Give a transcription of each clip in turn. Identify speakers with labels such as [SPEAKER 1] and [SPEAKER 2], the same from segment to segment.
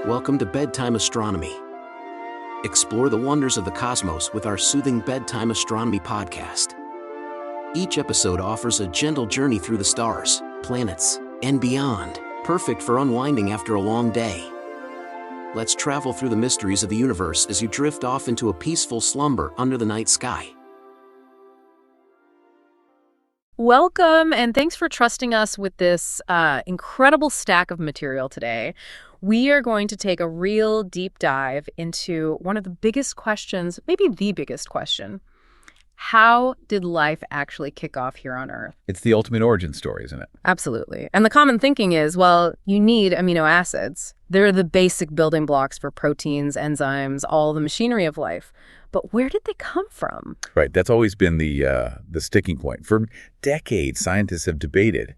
[SPEAKER 1] Welcome to Bedtime Astronomy. Explore the wonders of the cosmos with our soothing Bedtime Astronomy podcast. Each episode offers a gentle journey through the stars, planets, and beyond, perfect for unwinding after a long day. Let's travel through the mysteries of the universe as you drift off into a peaceful slumber under the night sky.
[SPEAKER 2] Welcome, and thanks for trusting us with this incredible stack of material today. We are going to take a real deep dive into one of the biggest questions, maybe the biggest question. How did life actually kick off here on Earth?
[SPEAKER 3] It's the ultimate origin story, isn't it?
[SPEAKER 2] Absolutely. And the common thinking is, well, you need amino acids. They're the basic building blocks for proteins, enzymes, all the machinery of life. But where did they come from?
[SPEAKER 3] Right. That's always been the sticking point. For decades, scientists have debated,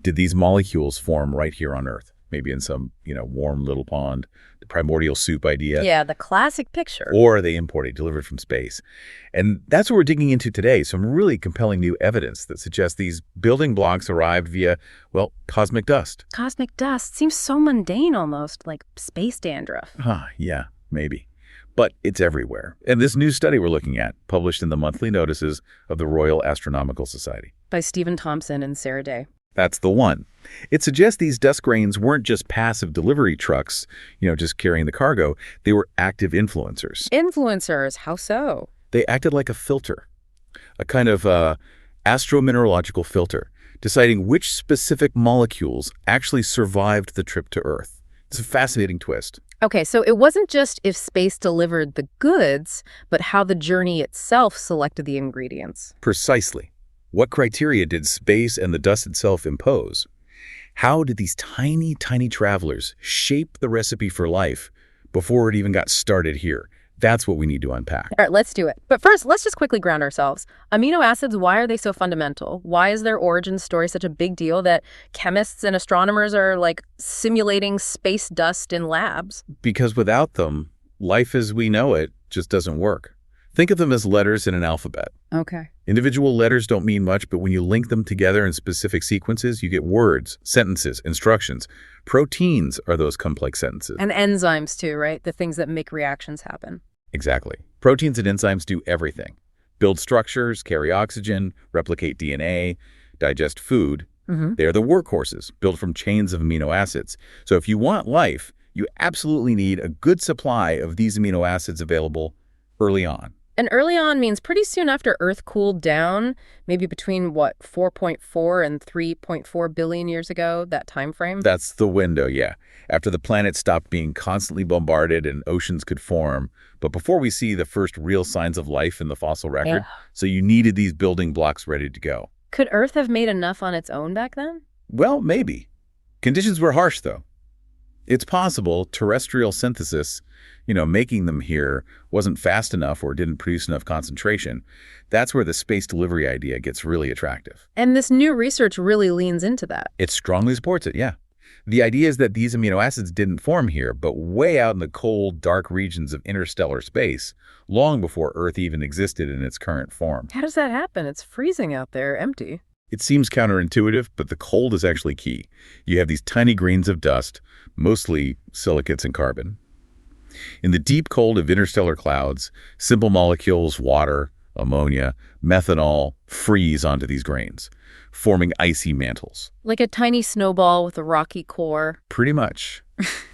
[SPEAKER 3] did these molecules form right here on Earth? Maybe in some, warm little pond, the primordial soup idea.
[SPEAKER 2] Yeah, the classic picture.
[SPEAKER 3] Or are they imported, delivered from space? And that's what we're digging into today. Some really compelling new evidence that suggests these building blocks arrived via, cosmic dust.
[SPEAKER 2] Cosmic dust seems so mundane almost, like space dandruff.
[SPEAKER 3] Yeah, maybe. But it's everywhere. And this new study we're looking at, published in the monthly notices of the Royal Astronomical Society.
[SPEAKER 2] By Stephen Thompson and Sarah Day.
[SPEAKER 3] That's the one. It suggests these dust grains weren't just passive delivery trucks, just carrying the cargo. They were active influencers.
[SPEAKER 2] Influencers? How so?
[SPEAKER 3] They acted like a filter, a kind of astromineralogical filter, deciding which specific molecules actually survived the trip to Earth. It's a fascinating twist.
[SPEAKER 2] Okay, so it wasn't just if space delivered the goods, but how the journey itself selected the ingredients.
[SPEAKER 3] Precisely. What criteria did space and the dust itself impose? How did these tiny, tiny travelers shape the recipe for life before it even got started here? That's what we need to unpack.
[SPEAKER 2] All right, let's do it. But first, let's just quickly ground ourselves. Amino acids, why are they so fundamental? Why is their origin story such a big deal that chemists and astronomers are simulating space dust in labs?
[SPEAKER 3] Because without them, life as we know it just doesn't work. Think of them as letters in an alphabet.
[SPEAKER 2] Okay.
[SPEAKER 3] Individual letters don't mean much, but when you link them together in specific sequences, you get words, sentences, instructions. Proteins are those complex sentences.
[SPEAKER 2] And enzymes too, right? The things that make reactions happen.
[SPEAKER 3] Exactly. Proteins and enzymes do everything. Build structures, carry oxygen, replicate DNA, digest food. They are the workhorses, built from chains of amino acids. So if you want life, you absolutely need a good supply of these amino acids available early on.
[SPEAKER 2] And early on means pretty soon after Earth cooled down, maybe between, 4.4 and 3.4 billion years ago, that time frame?
[SPEAKER 3] That's the window, yeah. After the planet stopped being constantly bombarded and oceans could form, but before we see the first real signs of life in the fossil record, so you needed these building blocks ready to go.
[SPEAKER 2] Could Earth have made enough on its own back then?
[SPEAKER 3] Well, maybe. Conditions were harsh, though. It's possible terrestrial synthesis, making them here, wasn't fast enough or didn't produce enough concentration. That's where the space delivery idea gets really attractive.
[SPEAKER 2] And this new research really leans into that.
[SPEAKER 3] It strongly supports it, yeah. The idea is that these amino acids didn't form here, but way out in the cold, dark regions of interstellar space, long before Earth even existed in its current form.
[SPEAKER 2] How does that happen? It's freezing out there, empty.
[SPEAKER 3] It seems counterintuitive, but the cold is actually key. You have these tiny grains of dust, mostly silicates and carbon. In the deep cold of interstellar clouds, simple molecules, water, ammonia, methanol, freeze onto these grains, forming icy mantles.
[SPEAKER 2] Like a tiny snowball with a rocky core.
[SPEAKER 3] Pretty much.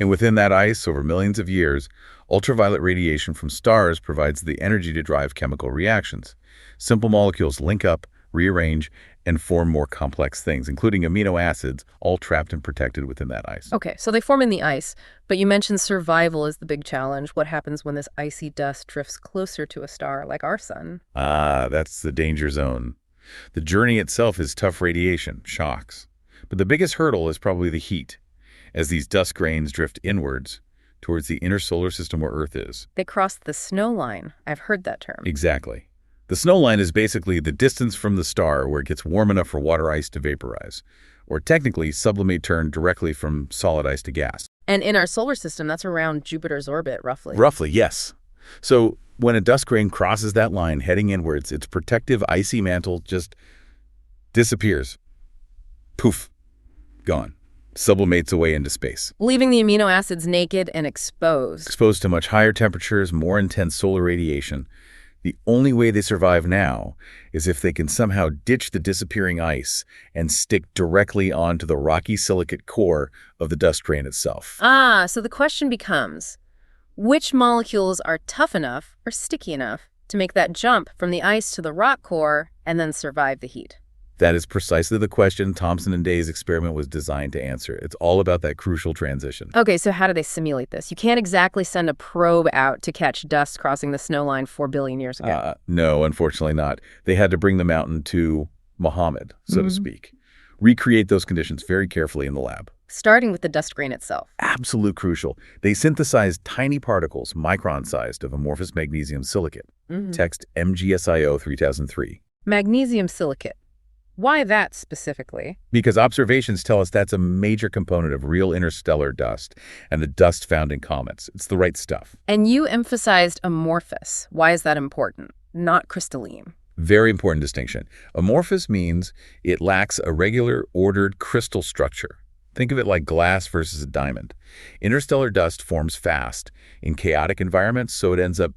[SPEAKER 3] And within that ice, over millions of years, ultraviolet radiation from stars provides the energy to drive chemical reactions. Simple molecules link up, rearrange, and form more complex things, including amino acids, all trapped and protected within that ice.
[SPEAKER 2] Okay, so they form in the ice, but you mentioned survival is the big challenge. What happens when this icy dust drifts closer to a star like our sun?
[SPEAKER 3] That's the danger zone. The journey itself is tough radiation, shocks. But the biggest hurdle is probably the heat, as these dust grains drift inwards towards the inner solar system where Earth is.
[SPEAKER 2] They cross the snow line. I've heard that term.
[SPEAKER 3] Exactly. The snow line is basically the distance from the star where it gets warm enough for water ice to vaporize, or technically sublimate turn directly from solid ice to gas.
[SPEAKER 2] And in our solar system, that's around Jupiter's orbit, roughly.
[SPEAKER 3] Roughly, yes. So when a dust grain crosses that line heading inwards, its protective icy mantle just disappears. Poof. Gone. sublimates away into space.
[SPEAKER 2] Leaving the amino acids naked and exposed.
[SPEAKER 3] Exposed to much higher temperatures, more intense solar radiation. The only way they survive now is if they can somehow ditch the disappearing ice and stick directly onto the rocky silicate core of the dust grain itself.
[SPEAKER 2] So the question becomes, which molecules are tough enough or sticky enough to make that jump from the ice to the rock core and then survive the heat?
[SPEAKER 3] That is precisely the question Thomson and Day's experiment was designed to answer. It's all about that crucial transition.
[SPEAKER 2] Okay, so how do they simulate this? You can't exactly send a probe out to catch dust crossing the snow line 4 billion years ago.
[SPEAKER 3] No, unfortunately not. They had to bring the mountain to Muhammad, so to speak. Recreate those conditions very carefully in the lab.
[SPEAKER 2] Starting with the dust grain itself.
[SPEAKER 3] Absolute crucial. They synthesized tiny particles, micron-sized, of amorphous magnesium silicate. Text MgSiO 3003.
[SPEAKER 2] Magnesium silicate. Why that specifically?
[SPEAKER 3] Because observations tell us that's a major component of real interstellar dust and the dust found in comets. It's the right stuff.
[SPEAKER 2] And you emphasized amorphous. Why is that important? Not crystalline.
[SPEAKER 3] Very important distinction. Amorphous means it lacks a regular, ordered crystal structure. Think of it like glass versus a diamond. Interstellar dust forms fast in chaotic environments, so it ends up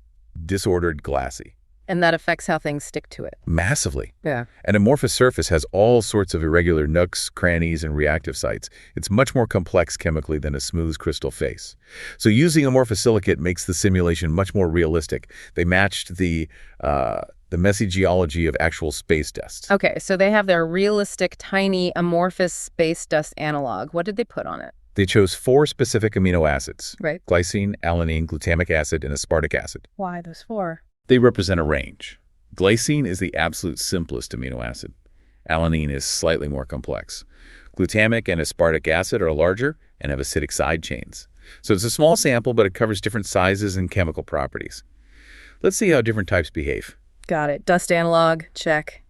[SPEAKER 3] disordered, glassy.
[SPEAKER 2] And that affects how things stick to it.
[SPEAKER 3] Massively.
[SPEAKER 2] Yeah.
[SPEAKER 3] An amorphous surface has all sorts of irregular nooks, crannies, and reactive sites. It's much more complex chemically than a smooth crystal face. So using amorphous silicate makes the simulation much more realistic. They matched the messy geology of actual space dust.
[SPEAKER 2] Okay, so they have their realistic, tiny, amorphous space dust analog. What did they put on it?
[SPEAKER 3] They chose 4 specific amino acids.
[SPEAKER 2] Right.
[SPEAKER 3] Glycine, alanine, glutamic acid, and aspartic acid.
[SPEAKER 2] Why those 4?
[SPEAKER 3] They represent a range. Glycine is the absolute simplest amino acid. Alanine is slightly more complex. Glutamic and aspartic acid are larger and have acidic side chains. So it's a small sample, but it covers different sizes and chemical properties. Let's see how different types behave.
[SPEAKER 2] Got it. Dust analog, check.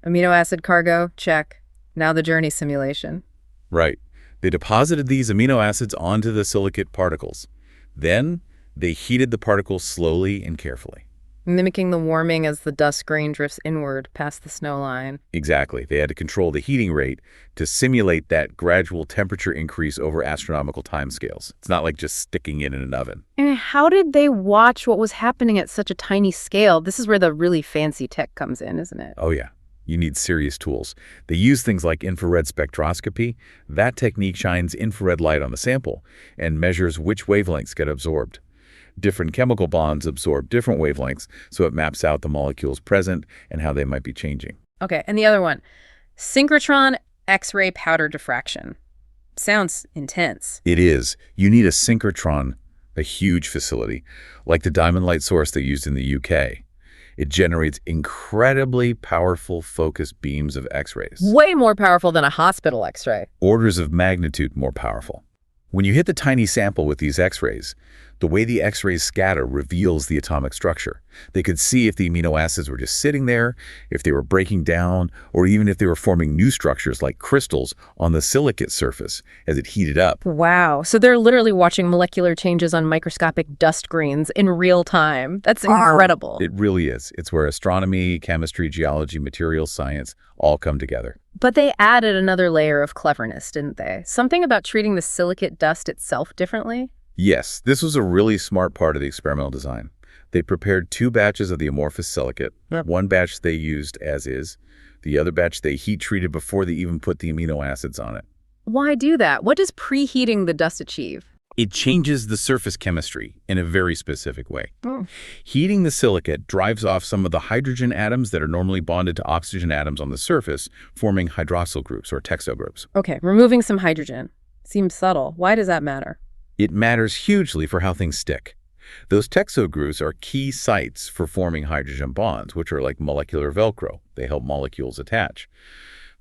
[SPEAKER 2] Amino acid cargo, check. Now the journey simulation.
[SPEAKER 3] Right. They deposited these amino acids onto the silicate particles. Then they heated the particles slowly and carefully.
[SPEAKER 2] Mimicking the warming as the dust grain drifts inward past the snow line.
[SPEAKER 3] Exactly. They had to control the heating rate to simulate that gradual temperature increase over astronomical timescales. It's not like just sticking it in an oven.
[SPEAKER 2] And how did they watch what was happening at such a tiny scale? This is where the really fancy tech comes in, isn't it?
[SPEAKER 3] Oh, yeah. You need serious tools. They use things like infrared spectroscopy. That technique shines infrared light on the sample and measures which wavelengths get absorbed. Different chemical bonds absorb different wavelengths, so it maps out the molecules present and how they might be changing.
[SPEAKER 2] Okay, and the other one, synchrotron X-ray powder diffraction. Sounds intense.
[SPEAKER 3] It is. You need a synchrotron, a huge facility, like the diamond light source they used in the UK. It generates incredibly powerful focused beams of X-rays.
[SPEAKER 2] Way more powerful than a hospital X-ray.
[SPEAKER 3] Orders of magnitude more powerful. When you hit the tiny sample with these X-rays, the way the X-rays scatter reveals the atomic structure. They could see if the amino acids were just sitting there, if they were breaking down, or even if they were forming new structures like crystals on the silicate surface as it heated up.
[SPEAKER 2] Wow. So they're literally watching molecular changes on microscopic dust grains in real time. That's incredible.
[SPEAKER 3] It really is. It's where astronomy, chemistry, geology, materials science all come together.
[SPEAKER 2] But they added another layer of cleverness, didn't they? Something about treating the silicate dust itself differently?
[SPEAKER 3] Yes, this was a really smart part of the experimental design. They prepared 2 batches of the amorphous silicate. One batch they used as is. The other batch they heat treated before they even put the amino acids on it.
[SPEAKER 2] Why do that? What does preheating the dust achieve?
[SPEAKER 3] It changes the surface chemistry in a very specific way. Heating the silicate drives off some of the hydrogen atoms that are normally bonded to oxygen atoms on the surface, forming hydroxyl groups or texo groups.
[SPEAKER 2] Okay, removing some hydrogen. Seems subtle. Why does that matter?
[SPEAKER 3] It matters hugely for how things stick. Those texo groups are key sites for forming hydrogen bonds, which are like molecular Velcro. They help molecules attach.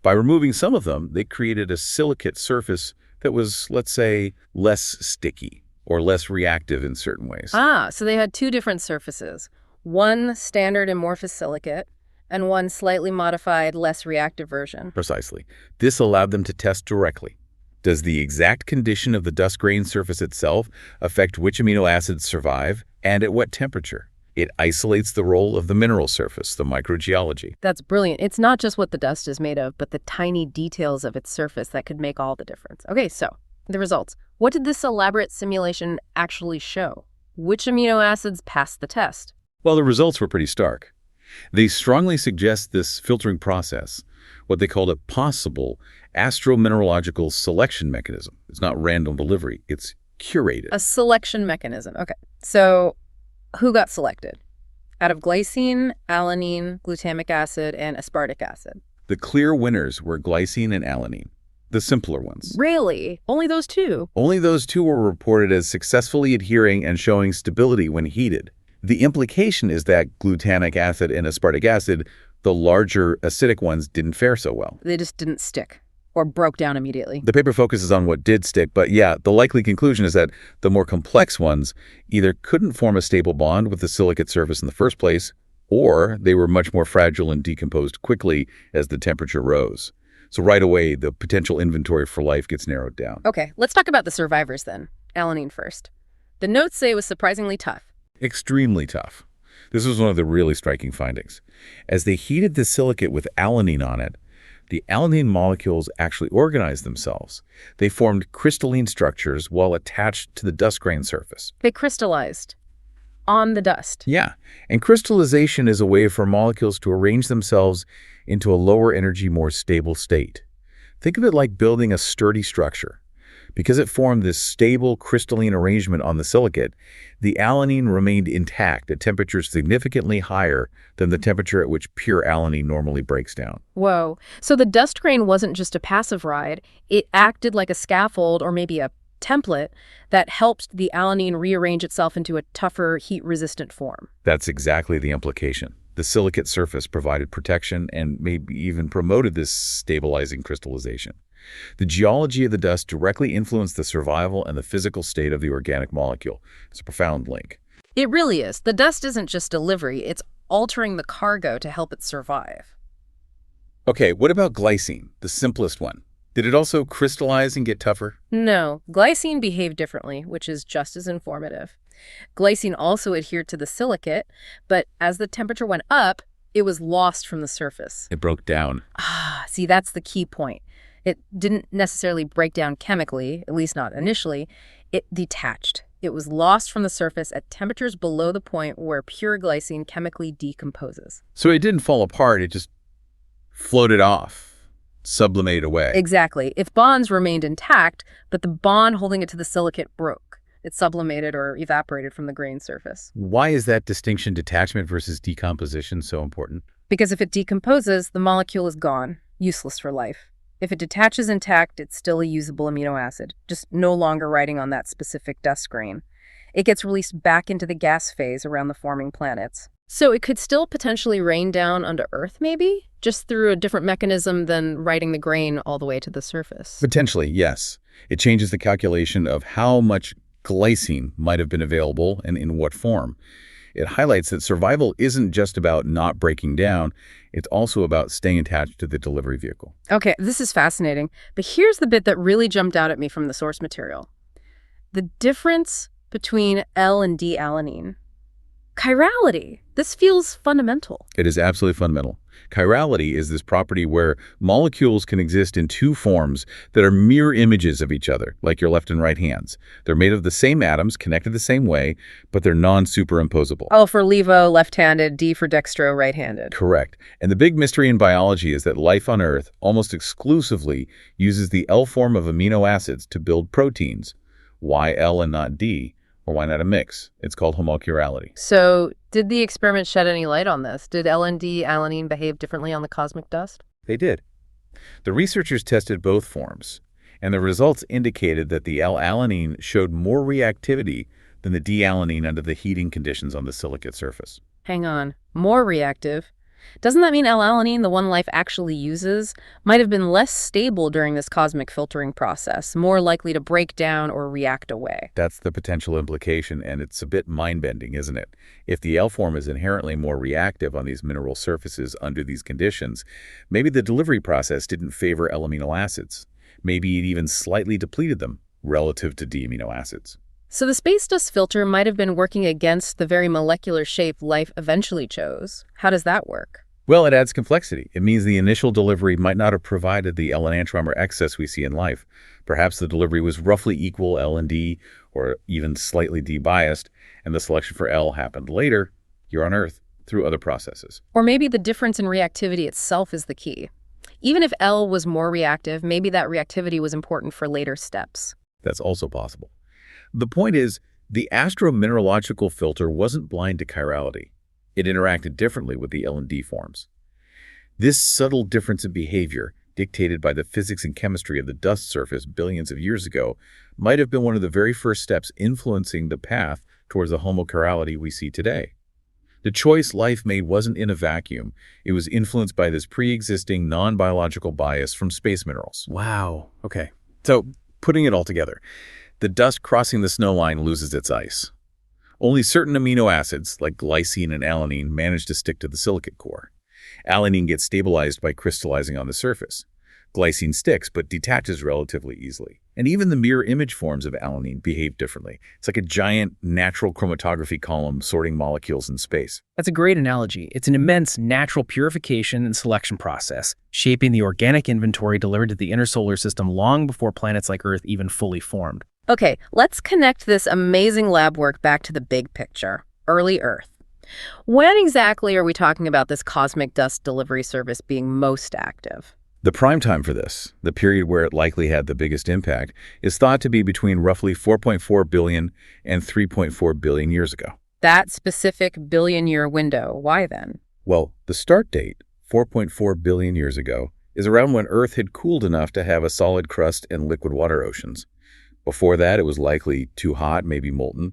[SPEAKER 3] By removing some of them, they created a silicate surface that was, let's say, less sticky or less reactive in certain ways.
[SPEAKER 2] So they had 2 different surfaces. One standard amorphous silicate and one slightly modified, less reactive version.
[SPEAKER 3] Precisely. This allowed them to test directly. Does the exact condition of the dust grain surface itself affect which amino acids survive and at what temperature? It isolates the role of the mineral surface, the microgeology.
[SPEAKER 2] That's brilliant. It's not just what the dust is made of, but the tiny details of its surface that could make all the difference. Okay, so the results. What did this elaborate simulation actually show? Which amino acids passed the test?
[SPEAKER 3] Well, the results were pretty stark. They strongly suggest this filtering process, what they called a possible astromineralogical selection mechanism. It's not random delivery, it's curated.
[SPEAKER 2] A selection mechanism. Okay. So who got selected? Out of glycine, alanine, glutamic acid, and aspartic acid.
[SPEAKER 3] The clear winners were glycine and alanine, the simpler ones.
[SPEAKER 2] Really? Only those two?
[SPEAKER 3] Only those two were reported as successfully adhering and showing stability when heated. The implication is that glutamic acid and aspartic acid, the larger acidic ones, didn't fare so well.
[SPEAKER 2] They just didn't stick or broke down immediately.
[SPEAKER 3] The paper focuses on what did stick, but yeah, the likely conclusion is that the more complex ones either couldn't form a stable bond with the silicate surface in the first place, or they were much more fragile and decomposed quickly as the temperature rose. So right away, the potential inventory for life gets narrowed down.
[SPEAKER 2] Okay, let's talk about the survivors then. Alanine first. The notes say it was surprisingly tough.
[SPEAKER 3] Extremely tough. This was one of the really striking findings. As they heated the silicate with alanine on it, the alanine molecules actually organized themselves. They formed crystalline structures while attached to the dust grain surface.
[SPEAKER 2] They crystallized on the dust.
[SPEAKER 3] Yeah, and crystallization is a way for molecules to arrange themselves into a lower energy, more stable state. Think of it like building a sturdy structure. Because it formed this stable crystalline arrangement on the silicate, the alanine remained intact at temperatures significantly higher than the temperature at which pure alanine normally breaks down.
[SPEAKER 2] Whoa. So the dust grain wasn't just a passive ride. It acted like a scaffold or maybe a template that helped the alanine rearrange itself into a tougher, heat-resistant form.
[SPEAKER 3] That's exactly the implication. The silicate surface provided protection and maybe even promoted this stabilizing crystallization. The geology of the dust directly influenced the survival and the physical state of the organic molecule. It's a profound link.
[SPEAKER 2] It really is. The dust isn't just delivery, it's altering the cargo to help it survive.
[SPEAKER 3] Okay, what about glycine, the simplest one? Did it also crystallize and get tougher?
[SPEAKER 2] No, glycine behaved differently, which is just as informative. Glycine also adhered to the silicate, but as the temperature went up, it was lost from the surface.
[SPEAKER 3] It broke down.
[SPEAKER 2] See, that's the key point. It didn't necessarily break down chemically, at least not initially. It detached. It was lost from the surface at temperatures below the point where pure glycine chemically decomposes.
[SPEAKER 3] So it didn't fall apart, it just floated off, sublimated away.
[SPEAKER 2] Exactly. If bonds remained intact, but the bond holding it to the silicate broke, it sublimated or evaporated from the grain surface.
[SPEAKER 3] Why is that distinction, detachment versus decomposition, so important?
[SPEAKER 2] Because if it decomposes, the molecule is gone, useless for life. If it detaches intact, it's still a usable amino acid, just no longer riding on that specific dust grain. It gets released back into the gas phase around the forming planets. So it could still potentially rain down onto Earth, maybe? Just through a different mechanism than riding the grain all the way to the surface.
[SPEAKER 3] Potentially, yes. It changes the calculation of how much glycine might have been available and in what form. It highlights that survival isn't just about not breaking down, it's also about staying attached to the delivery vehicle.
[SPEAKER 2] Okay, this is fascinating, but here's the bit that really jumped out at me from the source material. The difference between L and D-alanine. Chirality. This feels fundamental.
[SPEAKER 3] It is absolutely fundamental. Chirality is this property where molecules can exist in two forms that are mirror images of each other, like your left and right hands. They're made of the same atoms, connected the same way, but they're non-superimposable.
[SPEAKER 2] L for levo, left-handed, D for dextro, right-handed.
[SPEAKER 3] Correct. And the big mystery in biology is that life on Earth almost exclusively uses the L form of amino acids to build proteins. Why L and not D? Or why not a mix? It's called homochirality.
[SPEAKER 2] So, did the experiment shed any light on this? Did L and D-alanine behave differently on the cosmic dust?
[SPEAKER 3] They did. The researchers tested both forms, and the results indicated that the L-alanine showed more reactivity than the D-alanine under the heating conditions on the silicate surface.
[SPEAKER 2] Hang on. More reactive? Doesn't that mean L-alanine, the one life actually uses, might have been less stable during this cosmic filtering process, more likely to break down or react away?
[SPEAKER 3] That's the potential implication, and it's a bit mind-bending, isn't it? If the L form is inherently more reactive on these mineral surfaces under these conditions, maybe the delivery process didn't favor L amino acids. Maybe it even slightly depleted them relative to D amino acids.
[SPEAKER 2] So the space dust filter might have been working against the very molecular shape life eventually chose. How does that work?
[SPEAKER 3] Well, it adds complexity. It means the initial delivery might not have provided the L-enantiomer excess we see in life. Perhaps the delivery was roughly equal L and D, or even slightly D-biased, and the selection for L happened later, here on Earth, through other processes.
[SPEAKER 2] Or maybe the difference in reactivity itself is the key. Even if L was more reactive, maybe that reactivity was important for later steps.
[SPEAKER 3] That's also possible. The point is, the astromineralogical filter wasn't blind to chirality. It interacted differently with the L and D forms. This subtle difference in behavior, dictated by the physics and chemistry of the dust surface billions of years ago, might have been one of the very first steps influencing the path towards the homochirality we see today. The choice life made wasn't in a vacuum. It was influenced by this pre-existing non-biological bias from space minerals.
[SPEAKER 4] Wow. Okay. So, putting it all together, the dust crossing the snow line loses its ice.
[SPEAKER 3] Only certain amino acids, like glycine and alanine, manage to stick to the silicate core. Alanine gets stabilized by crystallizing on the surface. Glycine sticks, but detaches relatively easily. And even the mirror image forms of alanine behave differently. It's like a giant natural chromatography column sorting molecules in space.
[SPEAKER 4] That's a great analogy. It's an immense natural purification and selection process, shaping the organic inventory delivered to the inner solar system long before planets like Earth even fully formed.
[SPEAKER 2] Okay, let's connect this amazing lab work back to the big picture, early Earth. When exactly are we talking about this cosmic dust delivery service being most active?
[SPEAKER 3] The prime time for this, the period where it likely had the biggest impact, is thought to be between roughly 4.4 billion and 3.4 billion years ago.
[SPEAKER 2] That specific billion-year window, why then?
[SPEAKER 3] Well, the start date, 4.4 billion years ago, is around when Earth had cooled enough to have a solid crust and liquid water oceans. Before that, it was likely too hot, maybe molten,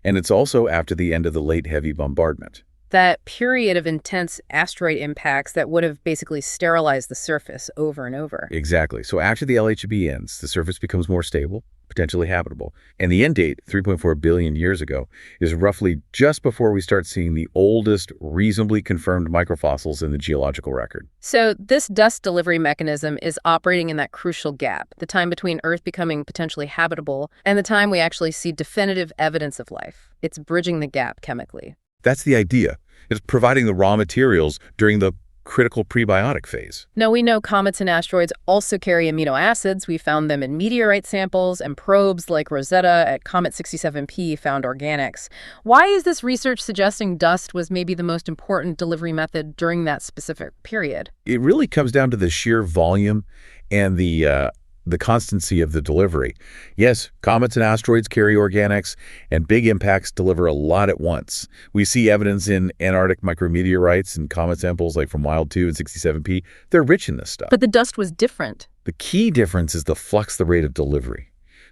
[SPEAKER 3] and it's also after the end of the late heavy bombardment.
[SPEAKER 2] That period of intense asteroid impacts that would have basically sterilized the surface over and over.
[SPEAKER 3] Exactly. So after the LHB ends, the surface becomes more stable, potentially habitable. And the end date, 3.4 billion years ago, is roughly just before we start seeing the oldest, reasonably confirmed microfossils in the geological record.
[SPEAKER 2] So this dust delivery mechanism is operating in that crucial gap, the time between Earth becoming potentially habitable and the time we actually see definitive evidence of life. It's bridging the gap chemically.
[SPEAKER 3] That's the idea. It's providing the raw materials during the critical prebiotic phase.
[SPEAKER 2] Now, we know comets and asteroids also carry amino acids. We found them in meteorite samples, and probes like Rosetta at Comet 67P found organics. Why is this research suggesting dust was maybe the most important delivery method during that specific period?
[SPEAKER 3] It really comes down to the sheer volume and the constancy of the delivery. Yes, comets and asteroids carry organics, and big impacts deliver a lot at once. We see evidence in Antarctic micrometeorites and comet samples like from Wild 2 and 67P. They're rich in this stuff.
[SPEAKER 2] But the dust was different.
[SPEAKER 3] The key difference is the rate of delivery.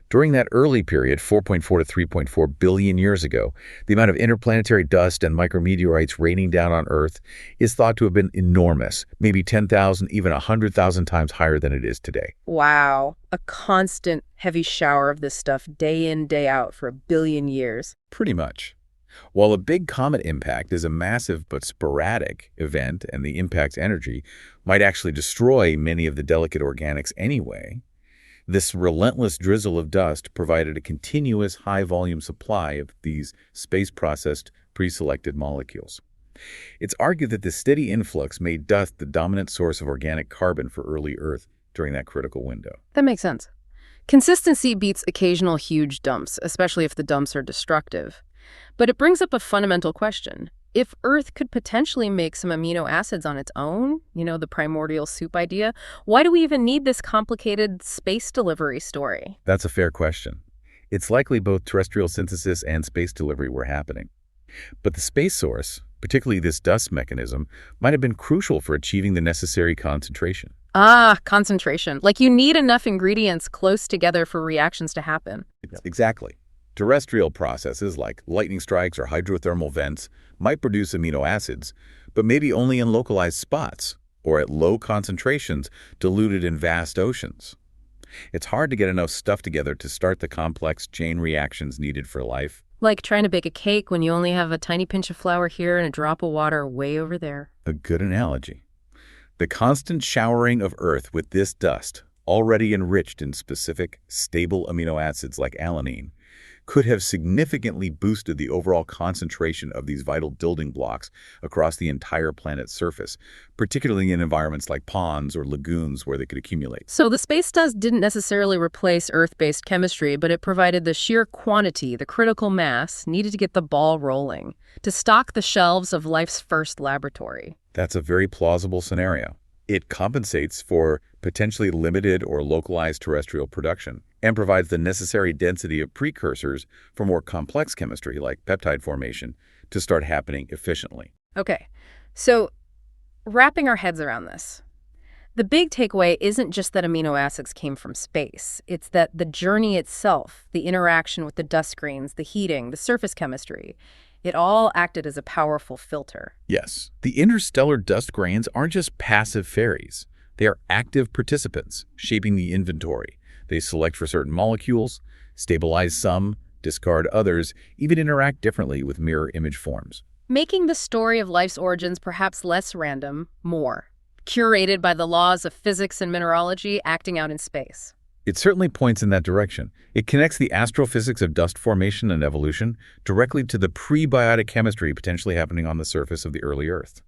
[SPEAKER 3] During that early period, 4.4 to 3.4 billion years ago, the amount of interplanetary dust and micrometeorites raining down on Earth is thought to have been enormous, maybe 10,000, even 100,000 times higher than it is today.
[SPEAKER 2] Wow. A constant heavy shower of this stuff day in, day out for a billion years.
[SPEAKER 3] Pretty much. While a big comet impact is a massive but sporadic event and the impact's energy might actually destroy many of the delicate organics anyway, this relentless drizzle of dust provided a continuous high-volume supply of these space-processed, pre-selected molecules. It's argued that this steady influx made dust the dominant source of organic carbon for early Earth during that critical window.
[SPEAKER 2] That makes sense. Consistency beats occasional huge dumps, especially if the dumps are destructive. But it brings up a fundamental question. If Earth could potentially make some amino acids on its own, the primordial soup idea, why do we even need this complicated space delivery story?
[SPEAKER 3] That's a fair question. It's likely both terrestrial synthesis and space delivery were happening. But the space source, particularly this dust mechanism, might have been crucial for achieving the necessary concentration.
[SPEAKER 2] Ah, concentration. Like you need enough ingredients close together for reactions to happen.
[SPEAKER 3] Exactly. Terrestrial processes like lightning strikes or hydrothermal vents might produce amino acids, but maybe only in localized spots or at low concentrations diluted in vast oceans. It's hard to get enough stuff together to start the complex chain reactions needed for life.
[SPEAKER 2] Like trying to bake a cake when you only have a tiny pinch of flour here and a drop of water way over there.
[SPEAKER 3] A good analogy. The constant showering of Earth with this dust, already enriched in specific, stable amino acids like alanine, could have significantly boosted the overall concentration of these vital building blocks across the entire planet's surface, particularly in environments like ponds or lagoons where they could accumulate.
[SPEAKER 2] So the space dust didn't necessarily replace Earth-based chemistry, but it provided the sheer quantity, the critical mass, needed to get the ball rolling, to stock the shelves of life's first laboratory.
[SPEAKER 3] That's a very plausible scenario. It compensates for potentially limited or localized terrestrial production and provides the necessary density of precursors for more complex chemistry like peptide formation to start happening efficiently.
[SPEAKER 2] Okay, so wrapping our heads around this, the big takeaway isn't just that amino acids came from space. It's that the journey itself, the interaction with the dust grains, the heating, the surface chemistry, it all acted as a powerful filter.
[SPEAKER 3] Yes, the interstellar dust grains aren't just passive fairies. They are active participants, shaping the inventory. They select for certain molecules, stabilize some, discard others, even interact differently with mirror image forms.
[SPEAKER 2] Making the story of life's origins perhaps less random, more curated by the laws of physics and mineralogy acting out in space.
[SPEAKER 3] It certainly points in that direction. It connects the astrophysics of dust formation and evolution directly to the prebiotic chemistry potentially happening on the surface of the early Earth.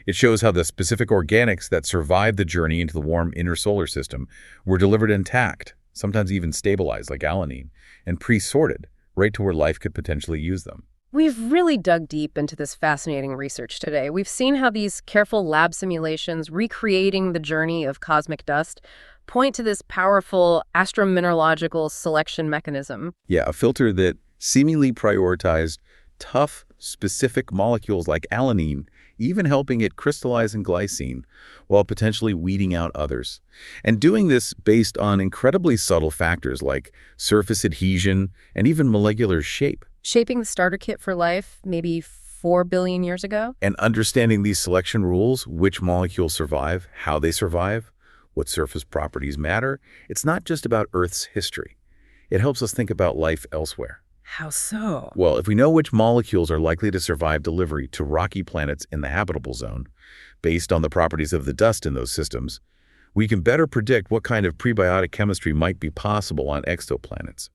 [SPEAKER 3] It shows how the specific organics that survived the journey into the warm inner solar system were delivered intact, sometimes even stabilized like alanine, and pre-sorted right to where life could potentially use them.
[SPEAKER 2] We've really dug deep into this fascinating research today. We've seen how these careful lab simulations recreating the journey of cosmic dust point to this powerful astromineralogical selection mechanism.
[SPEAKER 3] Yeah, a filter that seemingly prioritized tough, specific molecules like alanine, even helping it crystallize in glycine, while potentially weeding out others. And doing this based on incredibly subtle factors like surface adhesion and even molecular shape.
[SPEAKER 2] Shaping the starter kit for life maybe 4 billion years ago?
[SPEAKER 3] And understanding these selection rules, which molecules survive, how they survive, what surface properties matter, it's not just about Earth's history. It helps us think about life elsewhere.
[SPEAKER 2] How so?
[SPEAKER 3] Well, if we know which molecules are likely to survive delivery to rocky planets in the habitable zone, based on the properties of the dust in those systems, we can better predict what kind of prebiotic chemistry might be possible on exoplanets.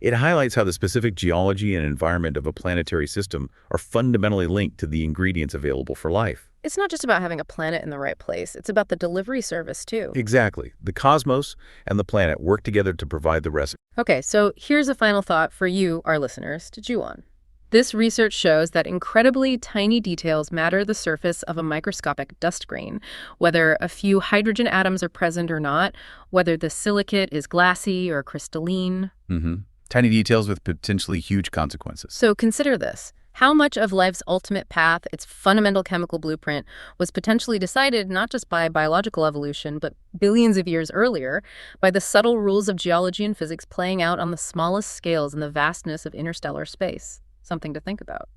[SPEAKER 3] It highlights how the specific geology and environment of a planetary system are fundamentally linked to the ingredients available for life.
[SPEAKER 2] It's not just about having a planet in the right place. It's about the delivery service, too.
[SPEAKER 3] Exactly. The cosmos and the planet work together to provide the recipe.
[SPEAKER 2] Okay, so here's a final thought for you, our listeners, to chew on. This research shows that incredibly tiny details matter the surface of a microscopic dust grain, whether a few hydrogen atoms are present or not, whether the silicate is glassy or crystalline.
[SPEAKER 3] Tiny details with potentially huge consequences.
[SPEAKER 2] So consider this. How much of life's ultimate path, its fundamental chemical blueprint, was potentially decided not just by biological evolution, but billions of years earlier, by the subtle rules of geology and physics playing out on the smallest scales in the vastness of interstellar space? Something to think about.